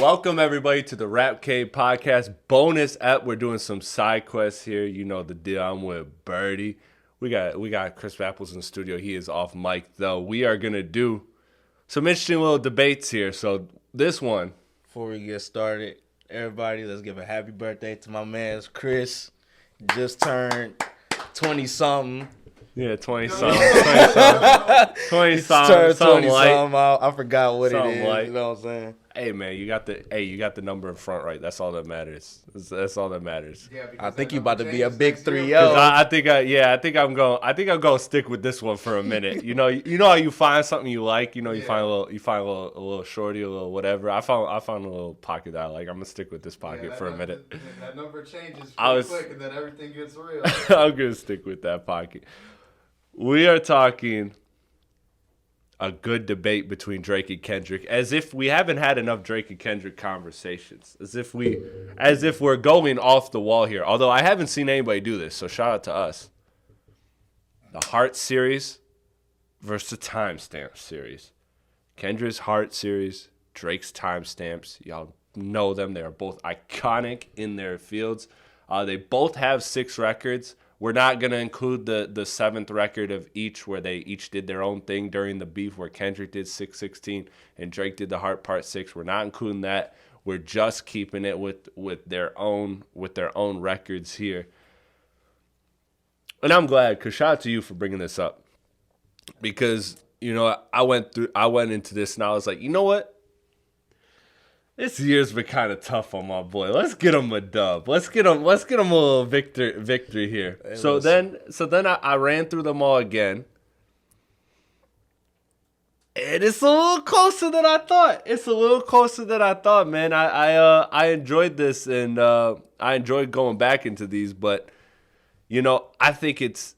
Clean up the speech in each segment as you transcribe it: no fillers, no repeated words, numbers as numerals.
Welcome everybody to the Rap Cave podcast bonus ep. We're doing some side quests here. You know the deal. I'm with Birdie. We got Chris Apples in the studio. He is off mic though. We are gonna do some interesting little debates here. So this one, before we get started, everybody, let's give a happy birthday to my man Chris. Just turned 20-something. yeah, 20-something, 20-something, something light. I forgot what Something it is. light. You know what I'm saying? Hey man, you got the number in front right. That's all that matters. That's all that matters. Yeah, I think you about to be a big 3-0. I think I'm going to stick with this one for a minute. You know how you find something you like. You find a little shorty, a little whatever. I found a little pocket that I like. I'm gonna stick with this pocket for a minute. That number changes quick, and then everything gets real. I'm gonna stick with that pocket. We are talking a good debate between Drake and Kendrick, as if we haven't had enough Drake and Kendrick conversations, as if we're going off the wall here. Although I haven't seen anybody do this, so shout out to us. The Heart series versus the Timestamp series. Kendrick's Heart series, Drake's Timestamps. Y'all know them. They are both iconic in their fields. They both have 6 records. We're not going to include the 7th record of each, where they each did their own thing during the beef, where Kendrick did 616 and Drake did the Heart Part 6. We're not including that. We're just keeping it with their own records here. And I'm glad, because shout out to you for bringing this up. Because, I went into this and I was like, you know what? This year's been kind of tough on my boy. Let's get him a dub. Let's get him a little victory here. Hey, so then I ran through them all again. And it's a little closer than I thought. Man. I enjoyed this, and I enjoyed going back into these, but I think it's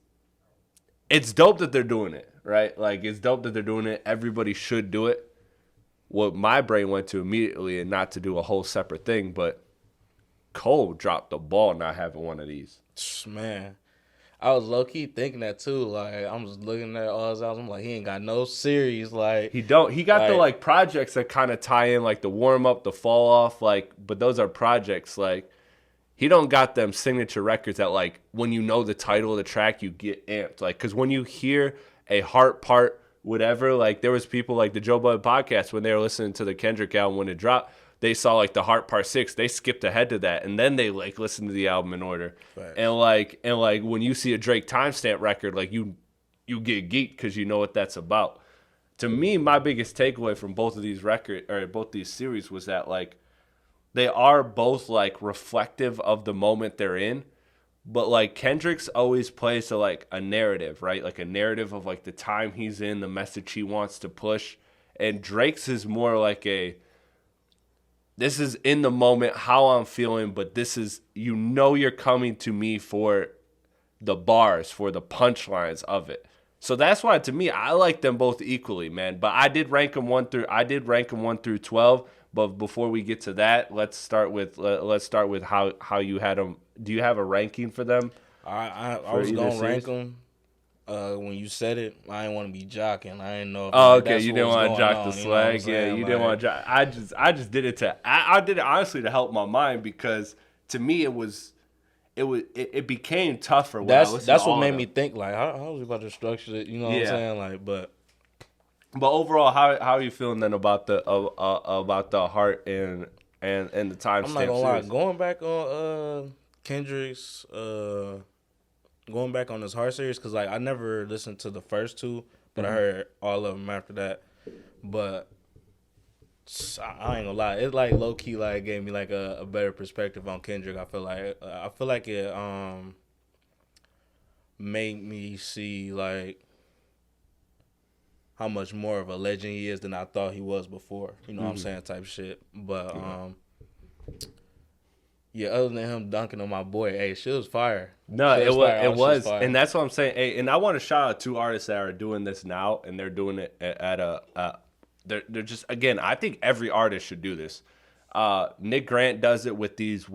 dope that they're doing it, right? Like, it's dope that they're doing it. Everybody should do it. What my brain went to immediately, and not to do a whole separate thing, but Cole dropped the ball not having one of these. Man, I was low-key thinking that too. Like, I'm just looking at all his albums. I'm like, he ain't got no series. Like, he got the projects that kind of tie in, like the warm-up, the fall-off, but those are projects. Like, he don't got them signature records that, like, when you know the title of the track, you get amped. Like, because when you hear a Heart Part whatever, like, there was people like the Joe Budden podcast, when they were listening to the Kendrick album when it dropped, they saw like the Heart Part 6, they skipped ahead to that, and then they like listened to the album in order. Right. And like when you see a Drake Timestamp record, like you get geeked because you know what that's about. To me, my biggest takeaway from both of these both these series was that, like, they are both like reflective of the moment they're in. But, like, Kendrick's always plays to, like, a narrative, right? Like, a narrative of, like, the time he's in, the message he wants to push. And Drake's is more like this is in the moment, how I'm feeling, but this is, you're coming to me for the bars, for the punchlines of it. So that's why, to me, I like them both equally, man. But I did rank them 1 through 12. But before we get to that, let's start with how you had them. Do you have a ranking for them? I was gonna rank them. When you said it, I didn't want to be jocking. I didn't know. Oh, okay. You didn't want to jock the swag. Yeah, you didn't want to jock. I just did it I did it honestly to help my mind, because to me it became tougher. That's what made me think, like, how was we about to structure it? You know what I'm saying? Like, But overall, how are you feeling then about the Heart and the Timestamp? I'm not gonna lie. Going back on Kendrick's, going back on his Heart series, because, like, I never listened to the first 2, but I heard all of them after that. But I ain't gonna lie, it, like, low key, like, gave me, like, a better perspective on Kendrick. I feel like it made me see, like, how much more of a legend he is than I thought he was before. You know what I'm saying? Type shit. But yeah, other than him dunking on my boy, hey, shit was fire. No, it was, and that's what I'm saying. Hey, and I want to shout out 2 artists that are doing this now, and they're doing it at they're just, again, I think every artist should do this. Nick Grant does it with these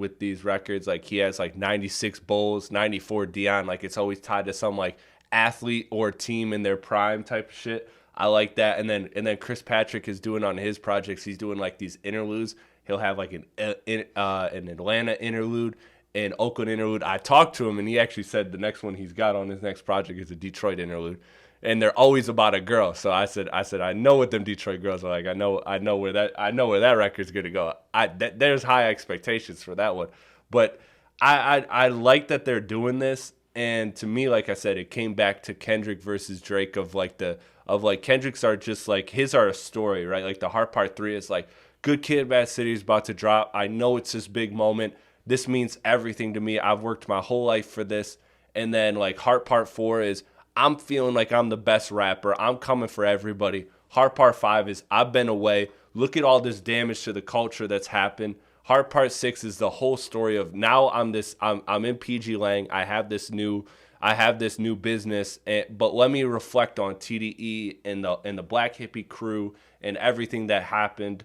records. Like, he has like 96 Bulls, 94 Dion. Like, it's always tied to some like athlete or team in their prime type of shit. I like that. And then Chris Patrick is doing on his projects. He's doing like these interludes. He'll have like an Atlanta interlude, an Oakland interlude. I talked to him, and he actually said the next one he's got on his next project is a Detroit interlude, and they're always about a girl. So I said I know what them Detroit girls are like. I know where that record's gonna go. There's high expectations for that one, but I like that they're doing this. And to me, like I said, it came back to Kendrick versus Drake of Kendrick's are just like his are a story, right? Like the Heart Part 3 is like Good Kid, Mad City is about to drop. I know it's this big moment. This means everything to me. I've worked my whole life for this. And then like Heart Part 4 is I'm feeling like I'm the best rapper. I'm coming for everybody. Heart Part 5 is I've been away. Look at all this damage to the culture that's happened. Heart Part 6 is the whole story of now I'm in PG Lang. I have this new business, but let me reflect on TDE and the Black Hippie crew and everything that happened.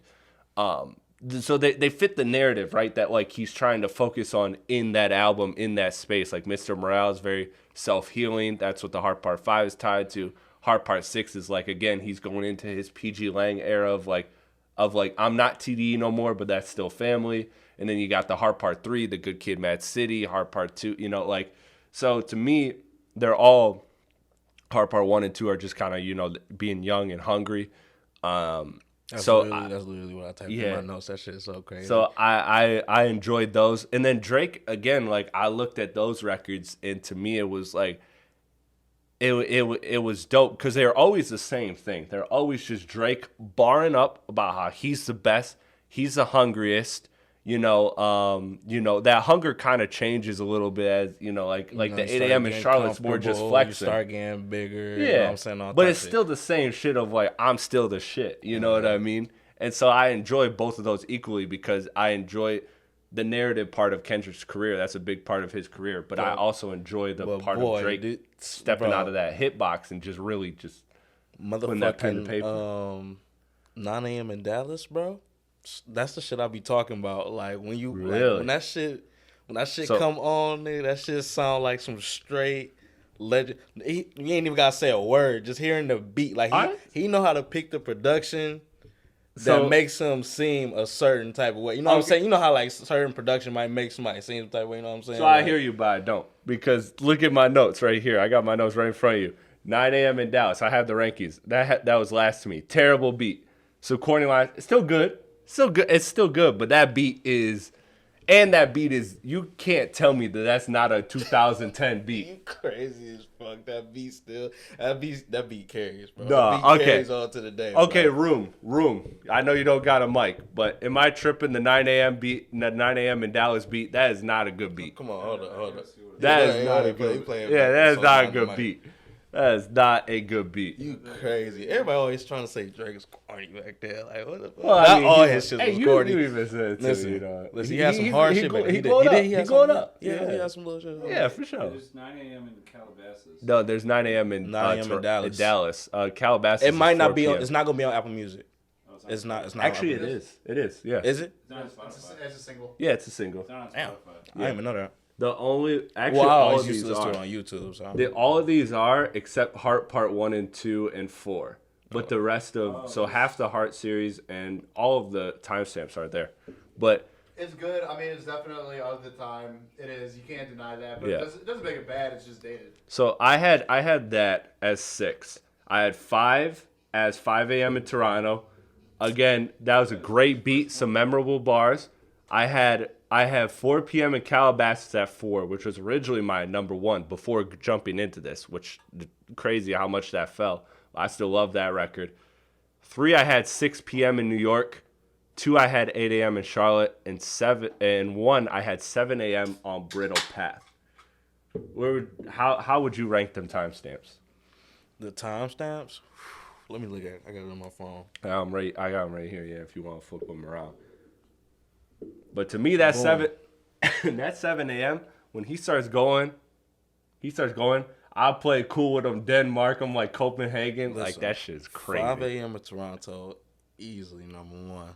So they fit the narrative, right? That like he's trying to focus on in that album, in that space. Like Mr. Morale is very self-healing. That's what the Heart Part 5 is tied to. Heart Part 6 is like, again, he's going into his PG Lang era of like I'm not TDE no more, but that's still family. And then you got the Heart Part 3, the Good Kid, Mad City, Heart Part 2, like. So to me, they're all Heart Part 1 and 2 are just kind of, being young and hungry. That's literally what I typed in my notes. That shit is so crazy. So I enjoyed those. And then Drake, again, like I looked at those records and to me it was like, it was dope because they're always the same thing. They're always just Drake barring up about how he's the best, he's the hungriest. That hunger kind of changes a little bit as the 8 a.m. in Charlotte's more just flexing. You start getting bigger. Yeah, you know what I'm saying? But it's still the same shit of like I'm still the shit. You know what I mean? And so I enjoy both of those equally because I enjoy the narrative part of Kendrick's career. That's a big part of his career. But I also enjoy the part of Drake stepping out of that hitbox and just really just putting that pen to paper. 9 a.m. in Dallas, bro. That's the shit I be talking about. Like when you when that shit come on, nigga, that shit sound like some straight legend. You ain't even gotta say a word. Just hearing the beat, like he know how to pick the production that makes him seem a certain type of way. You know what I'm saying? You know how like certain production might make somebody seem a type of way. You know what I'm saying? So I hear you, but I don't because look at my notes right here. I got my notes right in front of you. 9 a.m. in Dallas. I have the rankings. That was last to me. Terrible beat. So corny line, still good. Still good. It's still good, but that beat is, you can't tell me that's not a 2010 beat. You crazy as fuck. That beat carries, bro. Nah, carries on to the day. Okay, bro. room. I know you don't got a mic, but am I tripping? The 9 a.m. beat, the 9 a.m. in Dallas beat, that is not a good beat. Come on, hold up. That is not a good beat. Yeah, that is not a good beat. That is not a good beat. You crazy. Everybody always trying to say Drake is corny back there. Like, what the fuck? Well, I mean, all his shit was corny. You even said it too, Listen, he had some hard shit, but he going up. He had some little shit. Yeah, for sure. There's 9 a.m. in Calabasas. No, there's 9 a.m. in Dallas. Calabasas. It might not be on. It's not gonna be on Apple Music. It's not. Actually, it is. It is. Yeah. Is it? It's a single. Yeah, it's a single. Damn. I didn't even know that. The only I always used to listen to it on YouTube. So all of these are except Heart Part 1 and 2 and 4. But the rest of half the Heart series and all of the timestamps are there. But it's good. I mean, it's definitely of the time. It is. You can't deny that. But it doesn't make it bad. It's just dated. So I had that as 6. I had 5 as 5 a.m. in Toronto. Again, that was a great beat. Some memorable bars. I have 4 p.m. in Calabasas at 4, which was originally my number 1 before jumping into this, which crazy how much that fell. I still love that record. 3, I had 6 p.m. in New York. 2, I had 8 a.m. in Charlotte. And 1, I had 7 a.m. on Brittle Path. How would you rank them timestamps? The timestamps? Let me look at it. I got it on my phone. I got them right here, yeah, if you want to flip them around. But to me, that 7 a.m. when he starts going, I'll play cool with him, Denmark him like Copenhagen. Listen, like that shit's crazy. 5 a.m. in Toronto, easily number 1.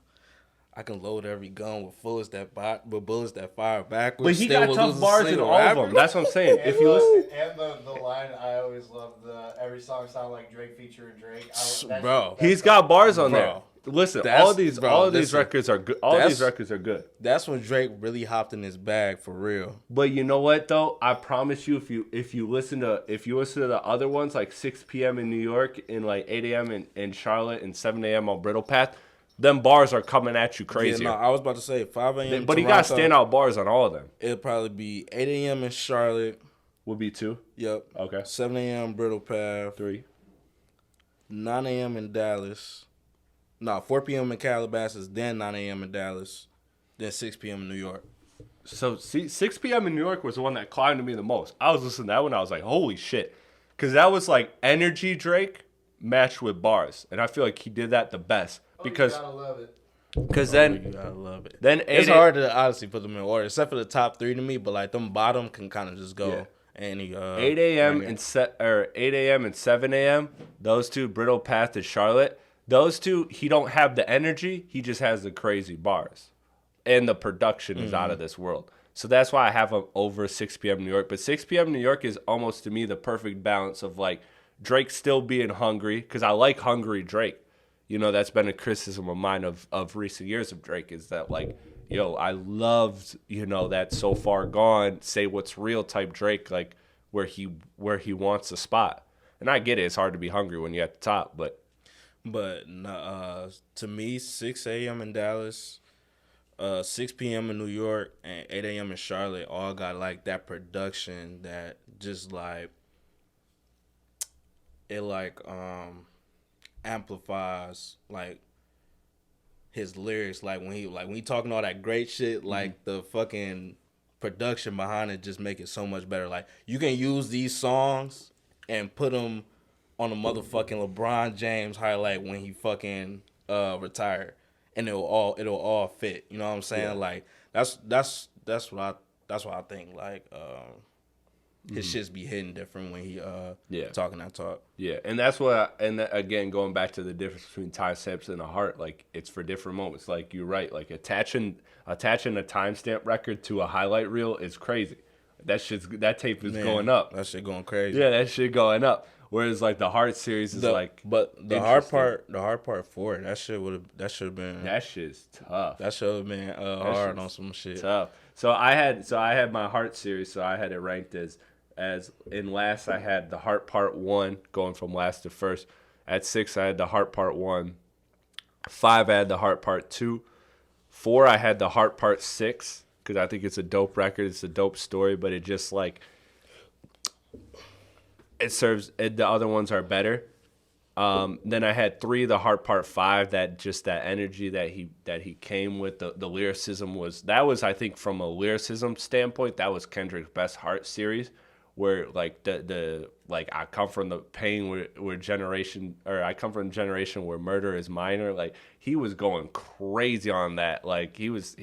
I can load every gun with bullets that fire backwards. But he still got will tough lose a bars in single all of rapper. them. That's what I'm saying. And If you listen, and the line I always love, the every song sound like Drake featuring Drake. Bro. he's got bars on Bro. there. Listen, That's- all of these listen. records are good. All of these records are good. That's when Drake really hopped in his bag for real. But you know what though? I promise you, if you listen to the other ones like 6 p.m. in New York and like 8 a.m. in Charlotte and 7 a.m. on Brittle Path, them bars are coming at you crazy. Yeah, no, I was about to say 5 a.m. But he got standout bars on all of them. It'll probably be 8 a.m. in Charlotte. Would be 2. Yep. Okay. 7 a.m. Brittle Path. 3. 9 a.m. in Dallas. No, 4 p.m. in Calabasas, then 9 a.m. in Dallas, then 6 p.m. in New York. So see, 6 p.m. in New York was the one that climbed to me the most. I was listening to that one. I was like, holy shit. Because that was like energy Drake matched with bars. And I feel like he did that the best. Because you gotta love it. Because You then gotta love it. Then It's hard to honestly put them in order, except for the top 3 to me, but like them bottom can kind of just go. Yeah. Any 8 a.m. and 8 a.m. and 7 a.m. Those two, Brittle Path to Charlotte. Those two, he don't have the energy. He just has the crazy bars, and the production is out of this world. So that's why I have him over 6 p.m. New York. But 6 p.m. New York is almost to me the perfect balance of like Drake still being hungry, because I like hungry Drake. You know, that's been a criticism of mine of recent years of Drake, is that like, yo, I loved, you know, that So Far Gone, Say What's Real type Drake, like where he wants a spot. And I get it, it's hard to be hungry when you're at the top, but to me, 6 a.m. in Dallas, 6 p.m. in New York, and 8 a.m. in Charlotte all got like that production that just like it like amplifies like his lyrics, like when he talking all that great shit, like the fucking production behind it just make it so much better. Like you can use these songs and put them on a motherfucking LeBron James highlight when he fucking retired, and it'll all fit. You know what I'm saying? Yeah. Like that's what I think. Like his shits be hitting different when he talking that talk. yeah, and that's what. Again, going back to the difference between timestamps and a heart, like it's for different moments. Like you're right, like attaching a timestamp record to a highlight reel is crazy. That tape is going up. That shit going crazy. Yeah, that shit going up. Whereas like the Heart series is but the hard part for it, that should have been that shit's tough. That should have been hard on some shit. Tough. So I had my Heart series. So I had it ranked as in last. I had the Heart Part 1 going from last to first. At 6 I had the Heart Part 1. 5 I had the Heart Part 2. 4 I had the Heart Part 6 because I think it's a dope record. It's a dope story, but it just like. It serves. The other ones are better. Then I had 3, the Heart Part 5. That energy that he came with. The lyricism was I think from a lyricism standpoint, that was Kendrick's best Heart series. Where like the I come from the pain where generation, or I come from a generation where murder is minor. Like he was going crazy on that. Like he was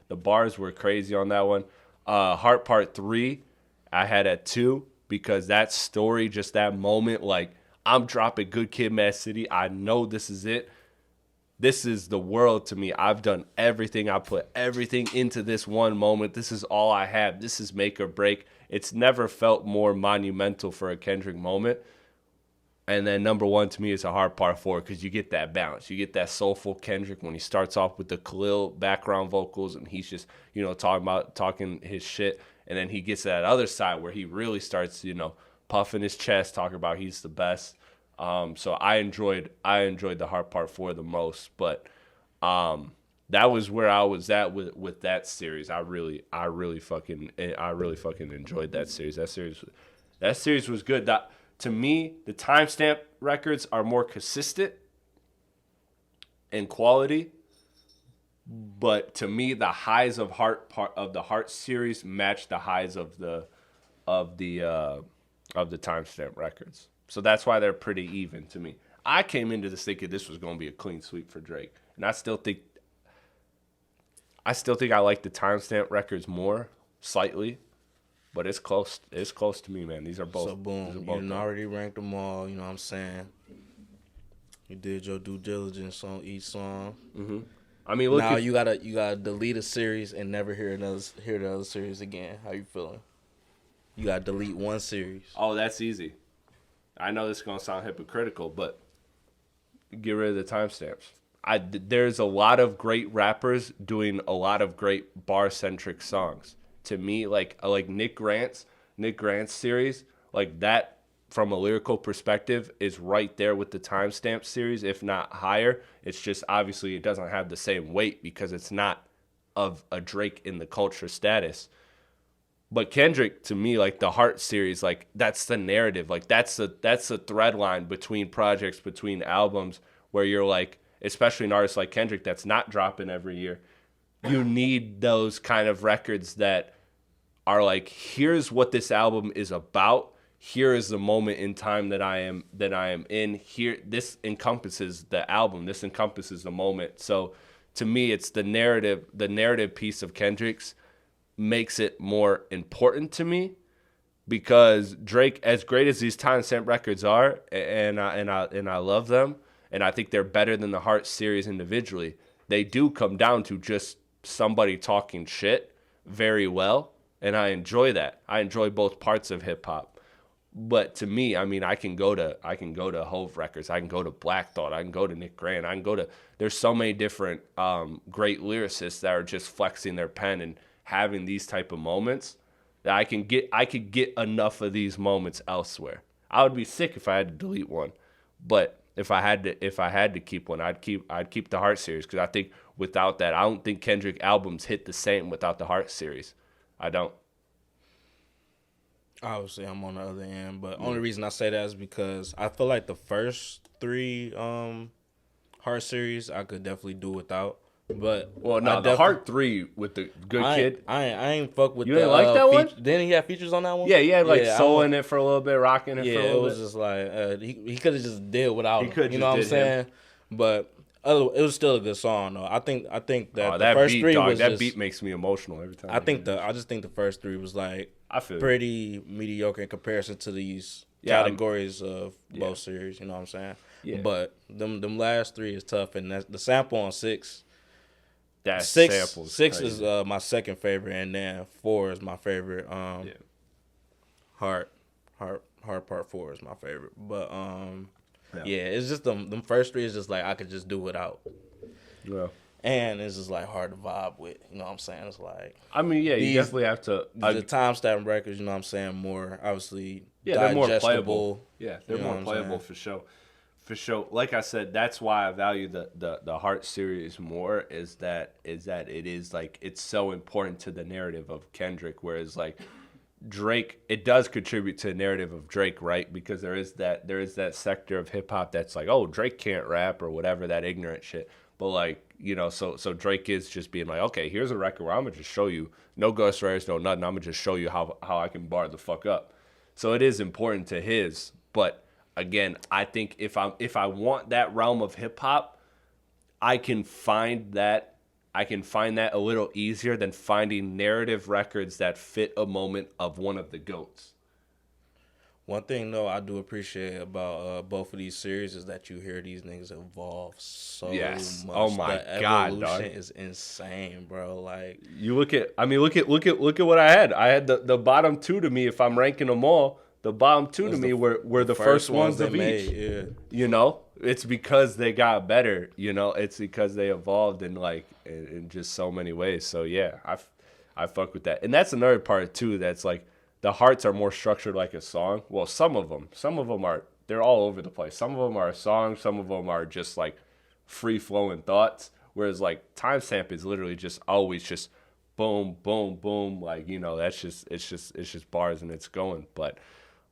the bars were crazy on that one. Heart Part 3, I had at 2. Because that story, just that moment, like, I'm dropping Good Kid, Mad City. I know this is it. This is the world to me. I've done everything. I put everything into this one moment. This is all I have. This is make or break. It's never felt more monumental for a Kendrick moment. And then number 1 to me is a Hard Part 4 because you get that balance. You get that soulful Kendrick when he starts off with the Khalil background vocals and he's just, you know, talking his shit. And then he gets to that other side where he really starts, you know, puffing his chest, talking about he's the best. So I enjoyed the Heart Part 4 the most. But that was where I was at with that series. I really fucking enjoyed that series. That series was good. To me, the timestamp records are more consistent in quality. But to me, the highs of the Heart series match the highs of the timestamp records. So that's why they're pretty even to me. I came into this thinking this was going to be a clean sweep for Drake, and I still think I like the timestamp records more slightly, but it's close. It's close to me, man. These are both. So boom, you already ranked them all. You know what I'm saying? You did your due diligence on each song. Mm-hmm. I mean, look. Now At, you gotta delete a series and never hear the other series again. How you feeling? You gotta delete one series. oh, that's easy. I know this is gonna sound hypocritical, but get rid of the timestamps. There's a lot of great rappers doing a lot of great bar centric songs. To me, like Nick Grant's series, like that from a lyrical perspective is right there with the timestamp series, if not higher. It's just obviously it doesn't have the same weight because it's not of a Drake in the culture status. But Kendrick, to me, like the Heart series, like that's the narrative. Like that's the thread line between projects, between albums, where you're like, especially an artist like Kendrick that's not dropping every year, you need those kind of records that are like, here's what this album is about. Here is the moment in time that I am in. Here, this encompasses the album. This encompasses the moment. So, to me, it's the narrative. The narrative piece of Kendrick's makes it more important to me because Drake, as great as these timestamp records are, and I love them, and I think they're better than the Heart series individually. They do come down to just somebody talking shit very well, and I enjoy that. I enjoy both parts of hip hop. But to me, I mean, I can go to Hove records. I can go to Black Thought. I can go to Nick Grant. I can go to. There's so many different great lyricists that are just flexing their pen and having these type of moments that I could get enough of these moments elsewhere. I would be sick if I had to delete one, but if I had to keep one, I'd keep the Heart series because I think without that, I don't think Kendrick albums hit the same without the Heart series. I don't. Obviously, I'm on the other end, but only reason I say that is because I feel like the first three Heart series I could definitely do without. But the Heart 3 with the good kid. I ain't fuck with. You didn't like that one? Didn't he have features on that one? Yeah, he had like soul in it for a little bit, rocking it for a little bit. Yeah, it was just like he could have just did without him. You know what I'm saying? Him. But it was still a good song though. I think that the that first beat, three dog, was that just, beat makes me emotional every time. I just think the first three was like pretty mediocre in comparison to these categories of both series. You know what I'm saying? Yeah. But them last three is tough, and that's the sample on 6. That six is my second favorite, and then 4 is my favorite. Heart part 4 is my favorite, but it's just them first three is just like I could just do without. Yeah. And it's just like hard to vibe with, you know what I'm saying? It's like I mean, yeah, you definitely have to the timestamp records, you know what I'm saying, more obviously they're more playable. Yeah, they're more playable for sure. For sure. Like I said, that's why I value the Heart series more is that it is like it's so important to the narrative of Kendrick, whereas like Drake, it does contribute to the narrative of Drake, right? Because there is that sector of hip hop that's like, oh, Drake can't rap or whatever, that ignorant shit. But like, you know, so Drake is just being like, okay, here's a record where I'm gonna just show you no ghostwriters, no nothing. I'm gonna just show you how I can bar the fuck up. So it is important to his, but again, I think if I want that realm of hip hop, I can find that a little easier than finding narrative records that fit a moment of one of the GOATs. One thing though I do appreciate about both of these series is that you hear these niggas evolve so much. Oh my god, evolution is insane, bro. Like you look at what I had. I had the bottom 2 to me if I'm ranking them all. The bottom 2 to me were the first ones of each. Yeah. You know, it's because they got better. You know, it's because they evolved in just so many ways. So yeah, I fuck with that, and that's another part too. That's like the Hearts are more structured like a song. Well, some of them are. They're all over the place. Some of them are a song. Some of them are just like free flowing thoughts. Whereas like Timestamp is literally just always just boom, boom, boom. Like, you know, it's just bars and it's going. But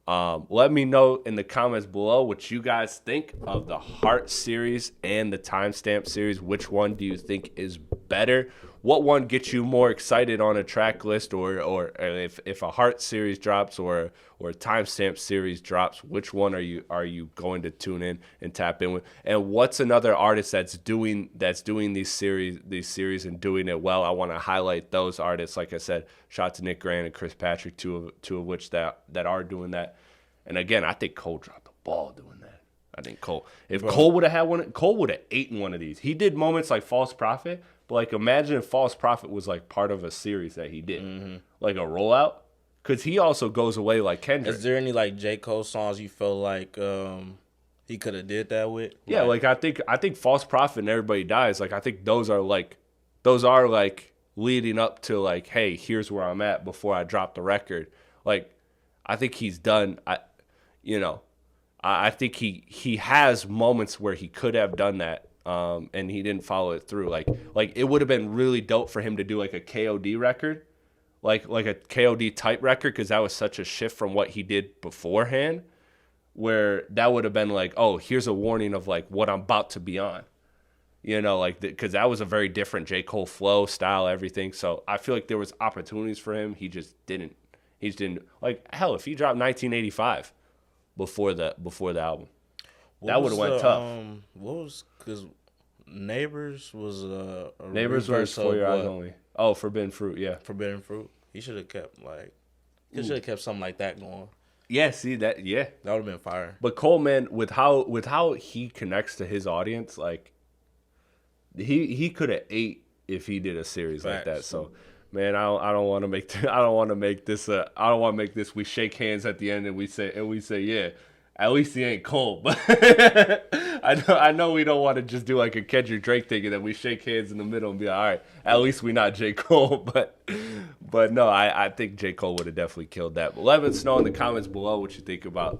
let me know in the comments below what you guys think of the Heart series and the Timestamp series. Which one do you think is better? What one gets you more excited on a track list, or if a Heart series drops or a Timestamp series drops, which one are you going to tune in and tap in with? And what's another artist that's doing these series and doing it well? I want to highlight those artists. Like I said, shout out to Nick Grant and Chris Patrick, two of which that are doing that. And again, I think Cole dropped the ball doing that. I think Cole. If Cole would have had one, Cole would have eaten one of these. He did moments like False Prophet. But like, imagine if False Prophet was like part of a series that he did, like a rollout, because he also goes away like Kendrick. Is there any like J. Cole songs you feel like he could have did that with? Yeah, like I think False Prophet and Everybody Dies. Like I think those are like leading up to like, hey, here's where I'm at before I drop the record. Like I think he's done. I think he has moments where he could have done that, and he didn't follow it through. Like it would have been really dope for him to do like a KOD record, like a KOD type record, because that was such a shift from what he did beforehand. Where that would have been like, oh, here's a warning of like what I'm about to be on, like because that was a very different J. Cole flow, style, everything. So I feel like there was opportunities for him. He just didn't. He just didn't. Like hell, if he dropped 1985 before the album, that would have went tough. What was because Neighbors was a Neighbors was For Your Eyes Only. Oh, Forbidden Fruit, yeah. Forbidden Fruit. He should have kept something like that going. Yeah, see that? Yeah, that would have been fire. But Cole, man, with how he connects to his audience, like he could have ate if he did a series like that. So, man, I don't want to make this. We shake hands at the end and we say yeah. At least he ain't Cole, but I know we don't want to just do like a Kendrick Drake thing and then we shake hands in the middle and be like, all right, at least we not J. Cole, but no, I think J. Cole would have definitely killed that. But let us know in the comments below what you think about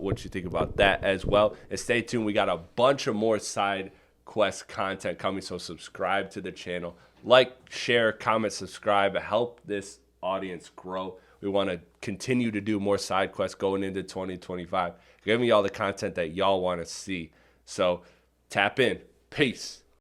that as well, and stay tuned. We got a bunch of more side quest content coming, so subscribe to the channel, like, share, comment, subscribe, help this audience grow. We want to continue to do more side quests going into 2025. Giving y'all the content that y'all want to see. So tap in. Peace.